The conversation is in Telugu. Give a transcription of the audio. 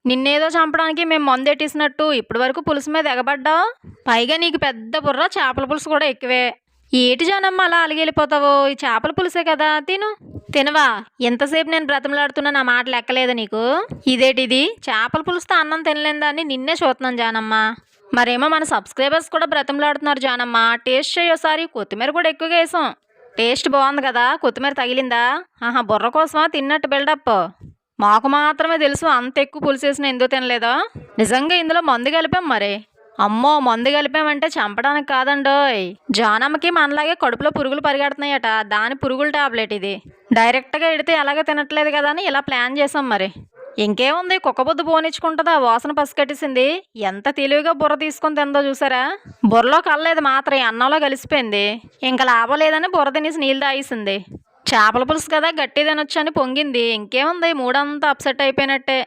నిన్నేదో చంపడానికి మేము మందెట్టేసినట్టు ఇప్పటి వరకు పులుసు మీద ఎగబడ్డావు. పైగా నీకు పెద్ద బుర్ర, చేపల పులుసు కూడా ఎక్కువే. ఏటి జానమ్మ అలా అలిగెళ్ళిపోతావు? ఈ చేపల పులుసే కదా, తిను. తినవా? ఎంతసేపు నేను బ్రతిమలాడుతున్నా నా మాట లెక్కలేదు నీకు? ఇదేటిది? చేపల పులుసుతో అన్నం తినలేదని నిన్నే చూస్తున్నాను జానమ్మ. మరేమో మన సబ్స్క్రైబర్స్ కూడా బ్రతిమలాడుతున్నారు జానమ్మ, టేస్ట్ చేయోసారి. కొత్తిమీర కూడా ఎక్కువగా వేసాం. టేస్ట్ బాగుంది కదా? కొత్తిమీర తగిలిందా? ఆహా, బుర్ర కోసమా తిన్నట్టు బిల్డప్? మాకు మాత్రమే తెలుసు అంత ఎక్కువ పులుసేసిన ఎందుకు తినలేదో. నిజంగా ఇందులో మందు కలిపాం మరి. అమ్మో, మందు కలిపామంటే చంపడానికి కాదండోయ్. జానమ్మకి మనలాగే కడుపులో పురుగులు పరిగెడుతున్నాయట, దాని పురుగుల టాబ్లెట్ ఇది. డైరెక్ట్గా ఎడితే ఎలాగ తినట్లేదు కదా అని ఇలా ప్లాన్ చేసాం మరి. ఇంకేముంది, కుక్కబొద్దు పోనిచ్చుకుంటుందా, వాసన పసిగట్టేసింది. ఎంత తెలివిగా బుర్ర తీసుకొని తిందో చూసారా. బుర్రలో కలలేదు మాత్రం అన్నంలో కలిసిపోయింది. ఇంకా లాభం లేదని బుర్ర తినేసి నీళ్ళు తాగేసింది. చేపల పులుసు కదా, గట్టి తినొచ్చు అని పొంగింది. ఇంకేముంది, మూడంతా అప్సెట్ అయిపోయినట్టే.